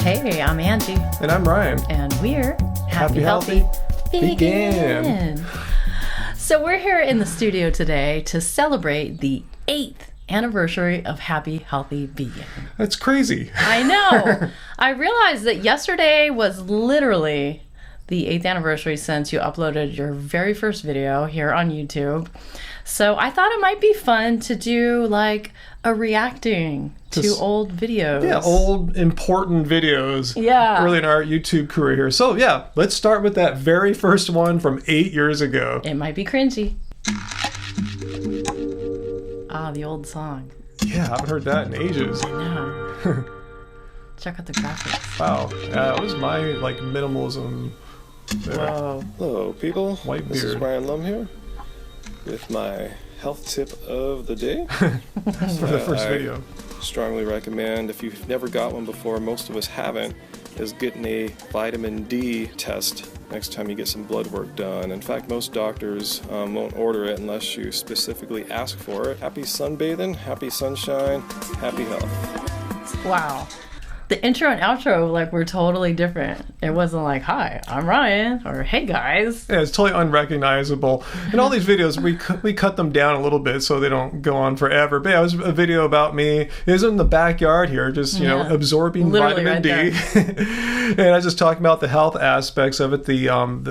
Hey, I'm Angie. And I'm Ryan. And we're Happy Healthy Vegan. So we're here in the studio today to celebrate the 8th anniversary of Happy Healthy Vegan. That's crazy. I know. I realized that yesterday was literally the 8th anniversary since you uploaded your very first video here on YouTube. So I thought it might be fun to do like a reacting to old videos. Yeah, old important videos. Yeah. Early in our YouTube career here. So yeah, let's start with that very first one from 8 years ago. It might be cringy. Ah, the old song. Yeah, I haven't heard that in ages. I know. Check out the graphics. Wow, that was my minimalism. Whoa. Hello, people. White This is beard. Ryan Lum here with my health tip of the day. For the first video. Strongly recommend, if you've never got one before, most of us haven't, is getting a vitamin D test next time you get some blood work done. In fact, most doctors won't order it unless you specifically ask for it. Happy sunbathing, happy sunshine, happy health. Wow. The intro and outro were totally different. It wasn't like, hi, I'm Ryan, or hey guys. Yeah, it's totally unrecognizable. And all these videos, we cut them down a little bit so they don't go on forever. But yeah, it was a video about me. It was in the backyard here, just, absorbing literally vitamin D. And I was just talking about the health aspects of it, the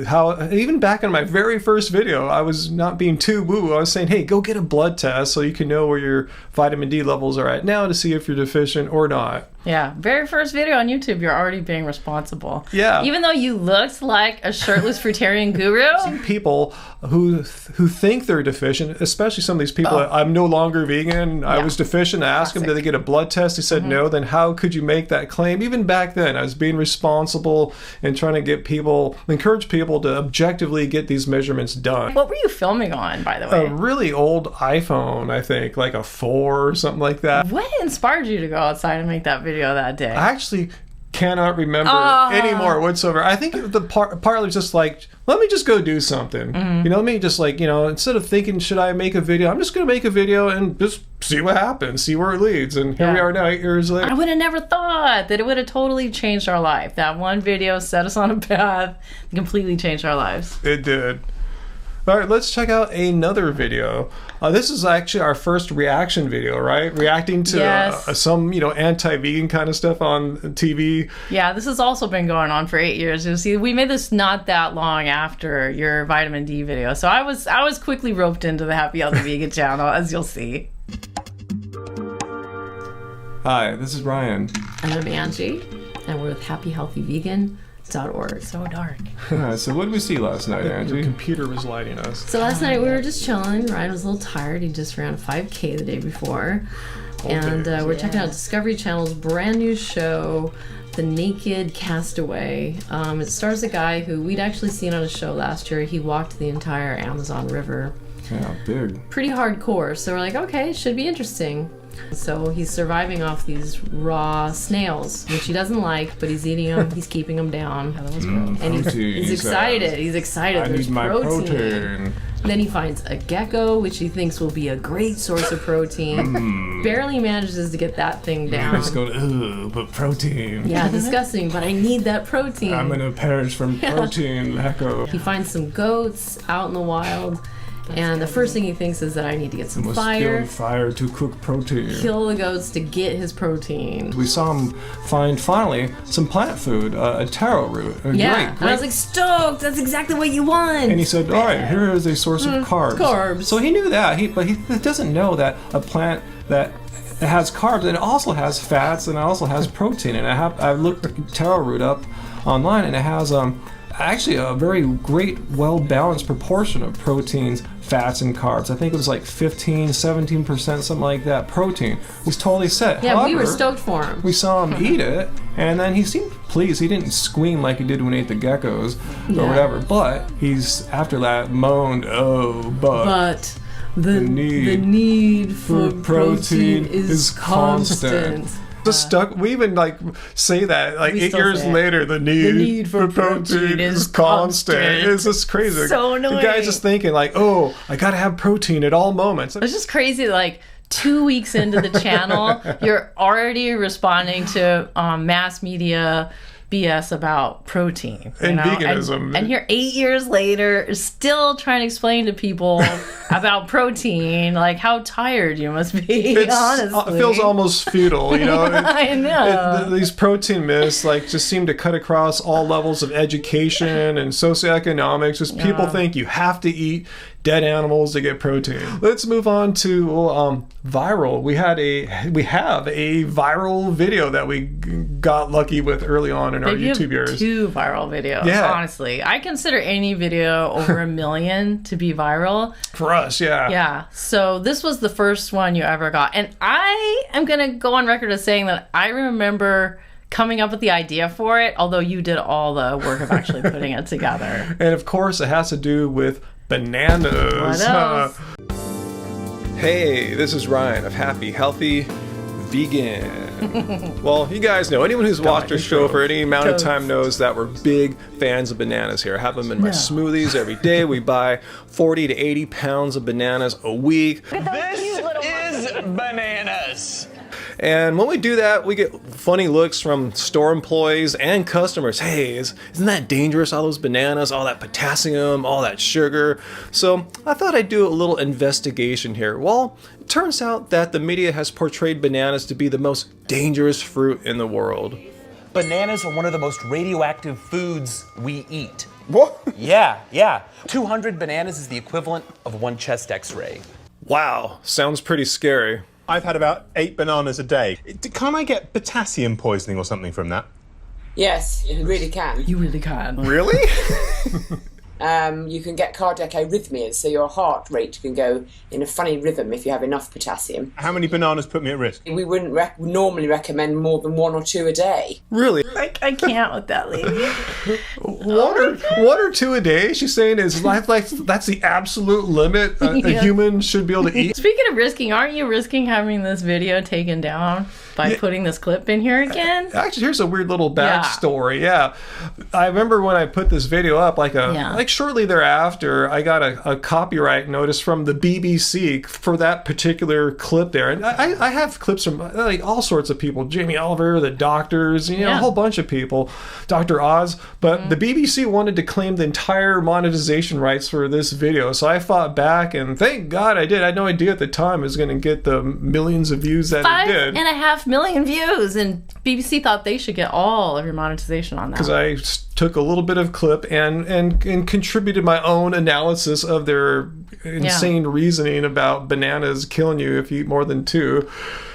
how, even back in my very first video, I was not being too woo. I was saying, hey, go get a blood test so you can know where your vitamin D levels are at now to see if you're deficient or not. Yeah, very first video on YouTube, you're already being responsible. Yeah. Even though you looked like a shirtless fruitarian guru. People who think they're deficient, especially some of these people, I'm no longer vegan, I was deficient, I asked them, did they get a blood test? They said no, then how could you make that claim? Even back then, I was being responsible and trying to encourage people to objectively get these measurements done. What were you filming on, by the way? A really old iPhone, I think, like a 4 or something like that. What inspired you to go outside and make that video that day? I actually cannot remember anymore whatsoever. I think the partly was just like, let me just go do something. Let me just instead of thinking, should I make a video? I'm just going to make a video and just see what happens, see where it leads. And here we are now, 8 years later. I would have never thought that it would have totally changed our life. That one video set us on a path and completely changed our lives. It did. All right, let's check out another video. This is actually our first reaction video, right? Reacting to some, anti-vegan kind of stuff on TV. Yeah, this has also been going on for 8 years. You'll see, we made this not that long after your vitamin D video. So I was quickly roped into the Happy Healthy Vegan channel, as you'll see. Hi, this is Ryan. And I'm Angie, and we're with happyhealthyvegan.org. So dark. So what did we see last night, Angie? The computer was lighting us. So last night we were just chilling. Ryan was a little tired. He just ran 5K the day before. We're checking out Discovery Channel's brand new show, The Naked Castaway. It stars a guy who we'd actually seen on a show last year. He walked the entire Amazon River. Yeah, big. Pretty hardcore. So we're like, okay, it should be interesting. So he's surviving off these raw snails, which he doesn't like, but he's eating them. He's keeping them down. And he's excited. He's excited. There's protein. Then he finds a gecko, which he thinks will be a great source of protein. Barely manages to get that thing down. He's going, but protein. Yeah, disgusting, but I need that protein. I'm going to perish from protein, gecko. He finds some goats out in the wild. And the first thing he thinks is that I need to get some fire. Must build fire to cook protein. Kill the goats to get his protein. We saw him find, finally, some plant food, a taro root. Yeah, great. And I was like, stoked, that's exactly what you want. And he said, all right, here is a source of carbs. Carbs. So he knew that, but he doesn't know that a plant that it has carbs, and it also has fats, and it also has protein. And I looked taro root up online, and it has actually a very great, well-balanced proportion of proteins, fats, and carbs. I think it was like 15, 17%, something like that, protein. He was totally set. Yeah, However, we were stoked for him. We saw him eat it, and then he seemed pleased. He didn't squeam like he did when he ate the geckos or whatever, but he's, after that, moaned, but the need for protein is constant. Just stuck. We even say that 8 years later. The need for protein is constant. It's just crazy. So annoying. The guy's just thinking I gotta have protein at all moments. It's just crazy. 2 weeks into the channel, you're already responding to mass media BS about protein and veganism. And here 8 years later, still trying to explain to people about protein, like how tired you must be, honestly. It feels almost futile, you know? I know. These protein myths like just seem to cut across all levels of education and socioeconomics. Just people think you have to eat dead animals to get protein. Let's move on to viral. We have a viral video that we got lucky with early on in our YouTube years. 2 viral videos. Yeah. Honestly, I consider any video over 1 million to be viral. For us, yeah. Yeah. So this was the first one you ever got, and I am gonna go on record as saying that I remember coming up with the idea for it, although you did all the work of actually putting it together. And of course, it has to do with bananas. What else? Hey, this is Ryan of Happy Healthy Vegan. Well, you guys know, anyone who's watched our show for any amount of time knows that we're big fans of bananas here. I have them in my smoothies every day. We buy 40 to 80 pounds of bananas a week. This is bananas. And when we do that, we get funny looks from store employees and customers. Hey, isn't that dangerous, all those bananas, all that potassium, all that sugar? So I thought I'd do a little investigation here. Well, it turns out that the media has portrayed bananas to be the most dangerous fruit in the world. Bananas are one of the most radioactive foods we eat. What? Yeah. 200 bananas is the equivalent of 1 chest x-ray. Wow, sounds pretty scary. I've had about 8 bananas a day. Can't I get potassium poisoning or something from that? Yes, you really can. You really can. Really? You can get cardiac arrhythmias, so your heart rate can go in a funny rhythm if you have enough potassium. How many bananas put me at risk? We wouldn't normally recommend more than 1 or 2 a day. Really? I can't with that lady. One or 2 a day, she's saying, is life like that's the absolute limit a human should be able to eat. Speaking of risking, aren't you risking having this video taken down by putting this clip in here again? Actually, here's a weird little backstory. Yeah. I remember when I put this video up, like shortly thereafter, I got a copyright notice from the BBC for that particular clip there. And I have clips from like all sorts of people, Jamie Oliver, the doctors, a whole bunch of people, Dr. Oz. But the BBC wanted to claim the entire monetization rights for this video. So I fought back, and thank God I did. I had no idea at the time it was going to get the millions of views that it did. 5.5 million views, and BBC thought they should get all of your monetization on that. Because I took a little bit of clip and contributed my own analysis of their insane reasoning about bananas killing you if you eat more than 2.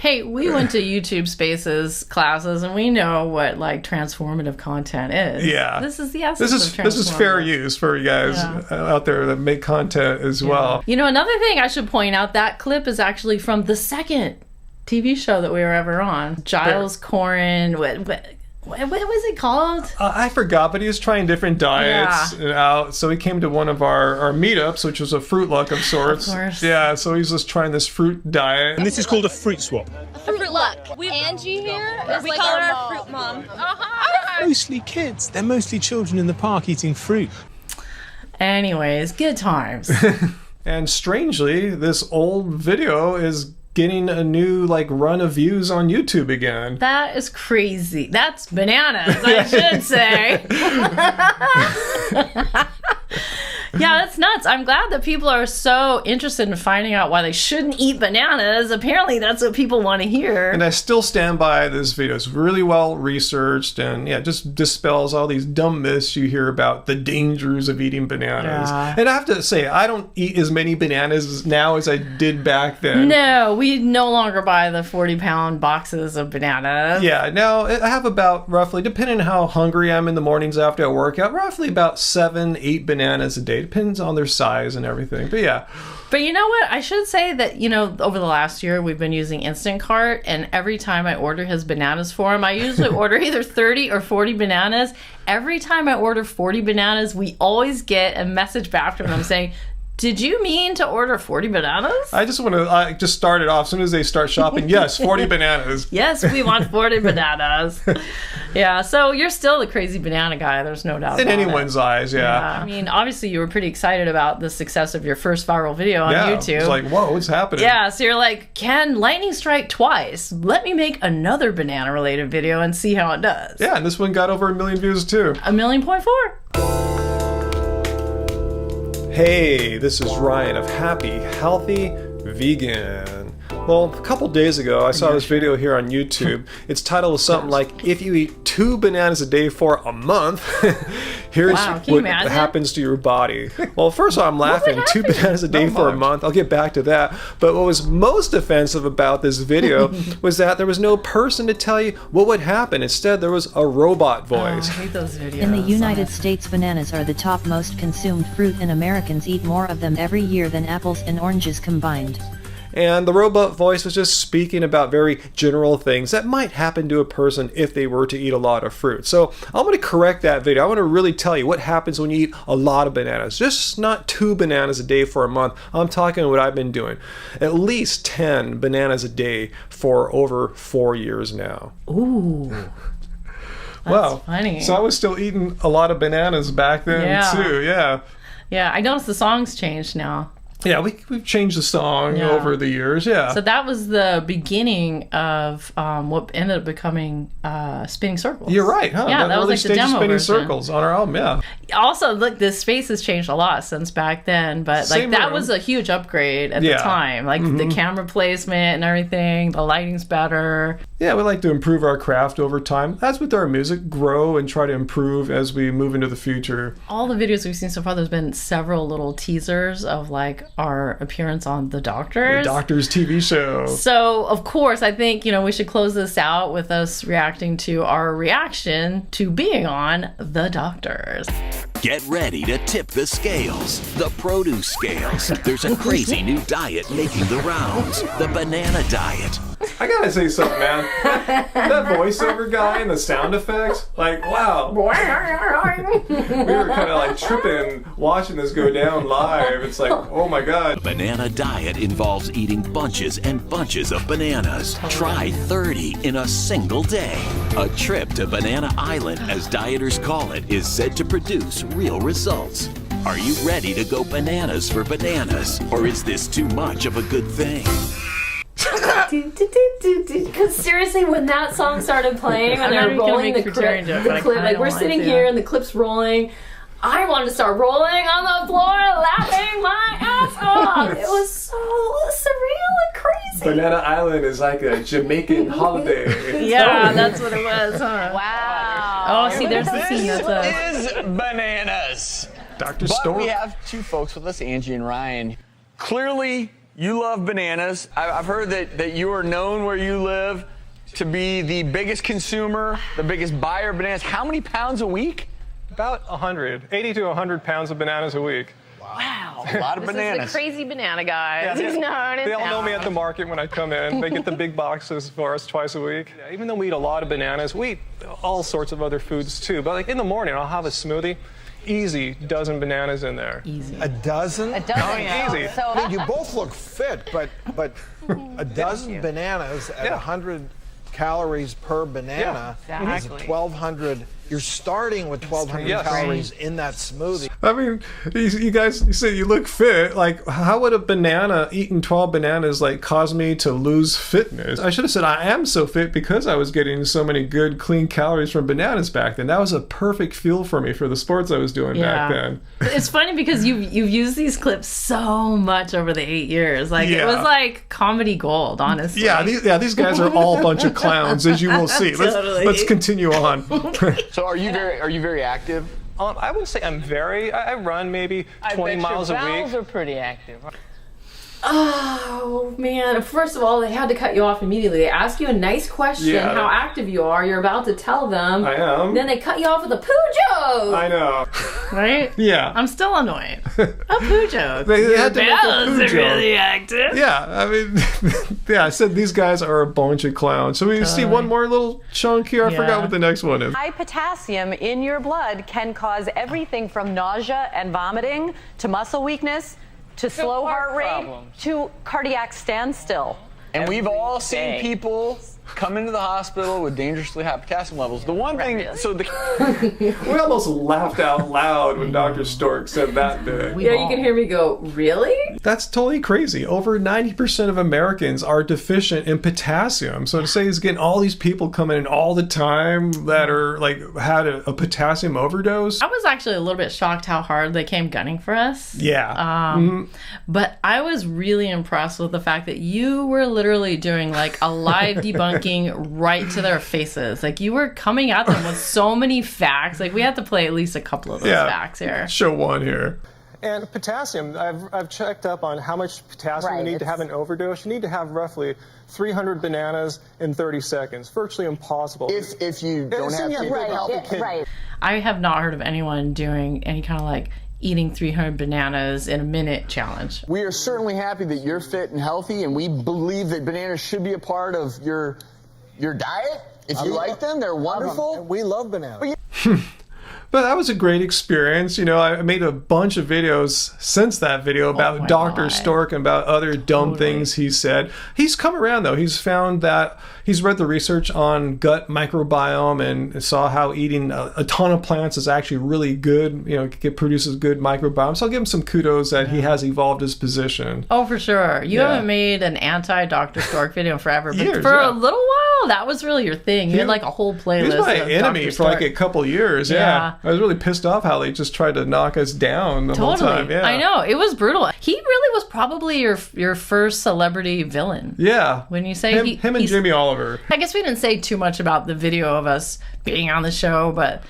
Hey, we went to YouTube Spaces classes, and we know what like transformative content is. Yeah, this is the essence of transformative. This is fair use for you guys out there that make content as well. You know, another thing I should point out, that clip is actually from the second TV show that we were ever on. Giles Corrin. What was it called? I forgot, but he was trying different diets out. So he came to one of our meetups, which was a fruit luck of sorts. Of course. Yeah, so he's just trying this fruit diet. And this is called a fruit swap. Fruit luck. We have Anji here. We like call her our fruit mom. Mostly kids. They're mostly children in the park eating fruit. Anyways, good times. And strangely, this old video is getting a new run of views on YouTube again. That is crazy. That's bananas, I should say. Yeah, that's nuts. I'm glad that people are so interested in finding out why they shouldn't eat bananas. Apparently, that's what people want to hear. And I still stand by this video. It's really well researched, and just dispels all these dumb myths you hear about the dangers of eating bananas. Yeah. And I have to say, I don't eat as many bananas now as I did back then. No, we no longer buy the 40-pound boxes of bananas. Yeah, now I have about roughly, depending on how hungry I am in the mornings after I work out, roughly about 7-8 bananas a day. Depends on their size and everything. But yeah. But you know what? I should say that, over the last year, we've been using Instant Cart, and every time I order his bananas for him, I usually order either 30 or 40 bananas. Every time I order 40 bananas, we always get a message back from them saying, Did you mean to order 40 bananas? I just want to just start it off. As soon as they start shopping, yes, 40 bananas. Yes, we want 40 bananas. Yeah, so you're still the crazy banana guy. There's no doubt In about anyone's eyes, yeah. I mean, obviously you were pretty excited about the success of your first viral video on YouTube. It's like, whoa, what's happening? Yeah, so you're like, can lightning strike twice? Let me make another banana-related video and see how it does. Yeah, and this one got over 1 million views too. 1.4 million. Hey, this is Ryan of Happy Healthy Vegan. Well, a couple days ago, I saw this video here on YouTube. It's titled something like, if you eat 2 bananas a day for a month, here's what happens to your body. Well, first of all, I'm laughing. 2 bananas a day for a month. I'll get back to that. But what was most offensive about this video was that there was no person to tell you what would happen. Instead, there was a robot voice. I hate those videos. In the United States, bananas are the top most consumed fruit, and Americans eat more of them every year than apples and oranges combined. And the robot voice was just speaking about very general things that might happen to a person if they were to eat a lot of fruit. So I'm going to correct that video. I want to really tell you what happens when you eat a lot of bananas. Just not 2 bananas a day for a month. I'm talking what I've been doing. At least 10 bananas a day for over 4 years now. Ooh. Wow. Funny. So I was still eating a lot of bananas back then too. Yeah. Yeah, I noticed the song's changed now. Yeah, we've changed the song over the years, So that was the beginning of what ended up becoming Spinning Circles. You're right, huh? Yeah, that was like the demo Spinning version. Circles on our album, yeah. Also, look, this space has changed a lot since back then, but like that was a huge upgrade at the time. Like the camera placement and everything, the lighting's better. Yeah, we like to improve our craft over time. As with our music, grow and try to improve as we move into the future. All the videos we've seen so far, there's been several little teasers of like our appearance on The Doctors. The Doctors TV show. So, of course, I think, we should close this out with us reacting to our reaction to being on The Doctors. Get ready to tip the scales, the produce scales. There's a crazy new diet making the rounds, the banana diet. I gotta say something, man. That voiceover guy and the sound effects, like, wow. We were kind of like tripping watching this go down live. It's like, oh my god. The banana diet involves eating bunches and bunches of bananas. Try 30 in a single day. A trip to Banana Island, as dieters call it, is said to produce real results. Are you ready to go bananas for bananas? Or is this too much of a good thing? Because seriously, when that song started playing and they're rolling the clip, like we're sitting here and the clip's rolling, I wanted to start rolling on the floor, laughing my ass off. It was so surreal and crazy. Banana Island is like a Jamaican holiday. Yeah, that's what it was, huh? Wow. Oh, see, there's the scene. This is bananas. Dr. But Stork. we have 2 folks with us, Anji and Ryan. Clearly, you love bananas. I've heard that you are known where you live to be the biggest consumer, the biggest buyer of bananas. How many pounds a week? About 80 to 100 pounds of bananas a week. Wow. A lot of bananas. This is the crazy banana guy. Yeah, He's known in they all know town. me at the market when I come in. They get the big boxes for us twice a week. Yeah, even though we eat a lot of bananas, we eat all sorts of other foods too. But like in the morning, I'll have a smoothie. Easy dozen bananas in there. Easy. A dozen? A dozen. Oh, yeah. Easy. So, I mean, you both look fit, but a dozen bananas at 100 calories per banana is 1,200. You're starting with 1,200 calories in that smoothie. I mean, you guys, you say you look fit. Like, how would a banana, eating 12 bananas, like, cause me to lose fitness? I should have said I am so fit because I was getting so many good, clean calories from bananas back then. That was a perfect fuel for me for the sports I was doing back then. It's funny because you've used these clips so much over the 8 years. Like, it was like comedy gold, honestly. Yeah, these guys are all a bunch of clowns, as you will see. Let's continue on. So are you very active? I would say I'm I run maybe 20 miles a week. Vowels are pretty active. Oh, man. First of all, they had to cut you off immediately. They ask you a nice question, how active you are. You're about to tell them. I am. Then they cut you off with a poo joke. I know. Right? Yeah. I'm still annoyed. A poo joke. They had to make a poo joke. Really active. Yeah, I mean, I said these guys are a bunch of clowns. So we see one more little chunk here. I forgot what the next one is. High potassium in your blood can cause everything from nausea and vomiting to muscle weakness to slow heart rate to cardiac standstill. And we've all seen people come into the hospital with dangerously high potassium levels. The one thing, We almost laughed out loud when Dr. Stork said that bit. Yeah, you can hear me go, really? That's totally crazy. Over 90% of Americans are deficient in potassium. So to say he's getting all these people coming in all the time that are like had a potassium overdose. I was actually a little bit shocked how hard they came gunning for us. Yeah. But I was really impressed with the fact that you were literally doing like a live debunking right to their faces. Like you were coming at them with so many facts. Like we had to play at least a couple of those facts here. Show one here. And potassium, I've checked up on how much potassium you need to have an overdose. You need to have roughly 300 bananas in 30 seconds. Virtually impossible. If you don't have Right. I have not heard of anyone doing any kind of like eating 300 bananas in a minute challenge. We are certainly happy that you're fit and healthy, and we believe that bananas should be a part of your diet. If you like them, they're wonderful. We love bananas. But that was a great experience. You know, I made a bunch of videos since that video about Dr. Stork and about other dumb things he said. He's come around, though. He's found that he's read the research on gut microbiome and saw how eating a ton of plants is actually really good. You know, it produces good microbiome. So I'll give him some kudos that he has evolved his position. Oh, for sure. You haven't made an anti-Dr. Stork video in forever. But Years, for a little while, that was really your thing. You had like a whole playlist. He was my of enemy Dr. for like Stork. a couple years. Yeah. I was really pissed off how they just tried to knock us down the whole time. Yeah. I know. It was brutal. He really was probably your first celebrity villain. Yeah. When you say him and Jimmy Oliver. I guess we didn't say too much about the video of us being on the show, but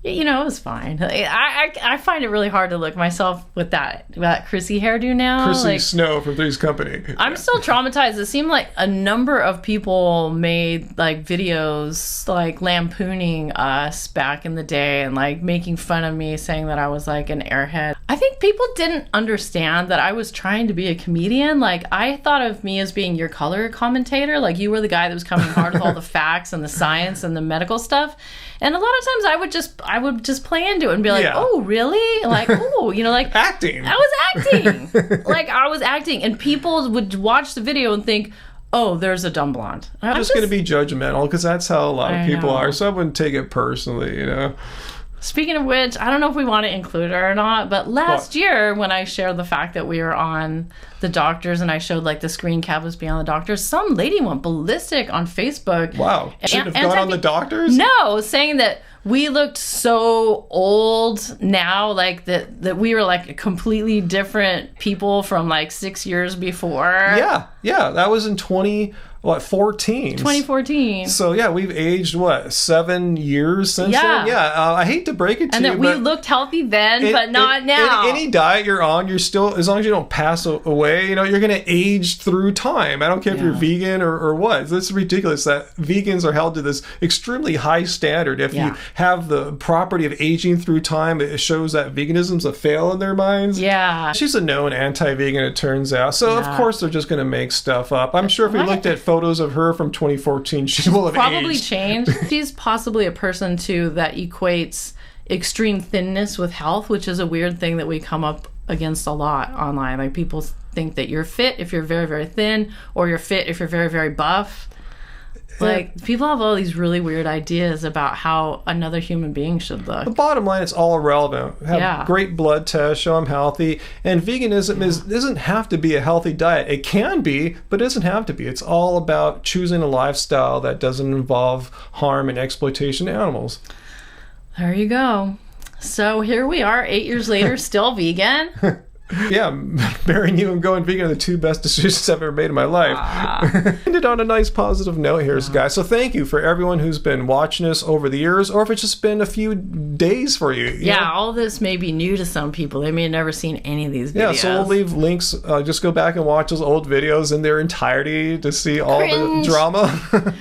you know, it was fine. I find it really hard to look myself with that Chrissy hairdo now. Chrissy Snow from Three's Company. I'm still traumatized. It seemed like a number of people made like videos like lampooning us back in the day and like making fun of me, saying that I was like an airhead. I think people didn't understand that I was trying to be a comedian. Like I thought of me as being your color commentator. Like you were the guy that was coming hard with all the facts and the science and the medical stuff. And a lot of times I would just play into it and be like, oh, really? Like, oh, you know, like acting. I was acting. Like I was acting. And people would watch the video and think, oh, there's a dumb blonde. I'm just going to be judgmental because that's how a lot of people are. So I wouldn't take it personally, you know. Speaking of which, I don't know if we want to include her or not, but last year when I shared the fact that we were on the doctors and I showed like the screen cap was beyond the doctors, some lady went ballistic on Facebook. Wow. Shouldn't have gone on the doctors? No, saying that we looked so old now, like that we were like completely different people from like 6 years before. Yeah, that was in 2014. 2014. So yeah, we've aged 7 years since then. Yeah, I hate to break it to you. And that we looked healthy then, but not now. Any diet you're on, you're still, as long as you don't pass away, you know, you're going to age through time. I don't care if you're vegan or what. It's ridiculous that vegans are held to this extremely high standard. If you have the property of aging through time, it shows that veganism's a fail in their minds. Yeah. She's a known anti-vegan, it turns out. So of course they're just going to make stuff up. I'm sure if we looked at photos of her from 2014, she will have probably aged. changed. She's possibly a person too that equates extreme thinness with health, which is a weird thing that we come up against a lot online. Like people think that you're fit if you're very, very thin, or you're fit if you're very, very buff. Like people have all these really weird ideas about how another human being should look. The bottom line, it's all irrelevant. Have great blood tests, show I'm healthy. And veganism doesn't have to be a healthy diet. It can be, but it doesn't have to be. It's all about choosing a lifestyle that doesn't involve harm and exploitation of animals. There you go. So here we are, 8 years later, still vegan. Yeah, marrying you and going vegan are the two best decisions I've ever made in my life. Ended on a nice positive note here, guys. So thank you for everyone who's been watching us over the years, or if it's just been a few days for you. You know? All this may be new to some people. They may have never seen any of these videos. Yeah, so we'll leave links. Just go back and watch those old videos in their entirety to see all the drama. I mean,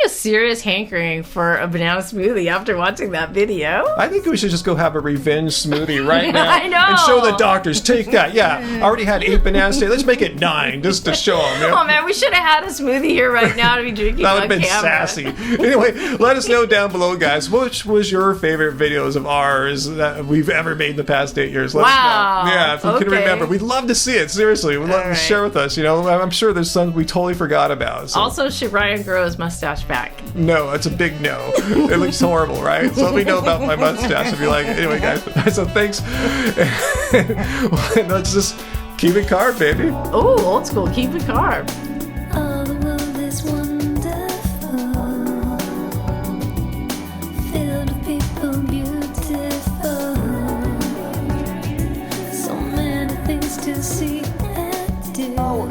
a serious hankering for a banana smoothie after watching that video. I think we should just go have a revenge smoothie right now. I know. And show the doctors, take that. Yeah, I already had 8 bananas today. Let's make it 9 just to show them. You know? Oh man, we should have had a smoothie here right now to be drinking. That would have on been camera. sassy. Anyway, let us know down below, guys. Which was your favorite videos of ours that we've ever made in the past 8 years? Let us know. Yeah, if you can remember. We'd love to see it. Seriously, we'd love to share with us. You know, I'm sure there's some we totally forgot about. So. Also, should Ryan grow his mustache back? No, that's a big no. It looks horrible, right? So let me know about my mustache if you like it. Anyway, guys, so thanks. Let's just keep it carb, baby. Oh, old school. Keep it carb.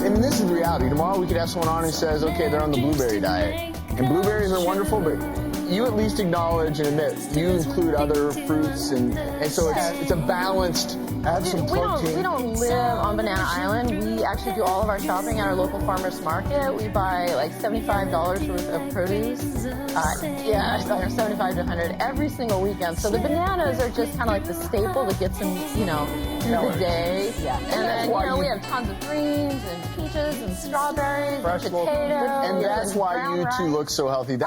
And this is the reality. Tomorrow we could have someone on who says, okay, they're on the blueberry diet. And blueberries are wonderful, but you at least acknowledge and admit you include other fruits, and so it's a balanced, add some protein. We don't live on Banana Island. We actually do all of our shopping at our local farmer's market. We buy like $75 worth of produce. Yeah, or 75 to 100 every single weekend. So the bananas are just kind of like the staple that gets them, you know, through the day. Yeah. And then, you know, we have tons of greens and peaches and strawberries and potatoes. And that's why you two look so healthy.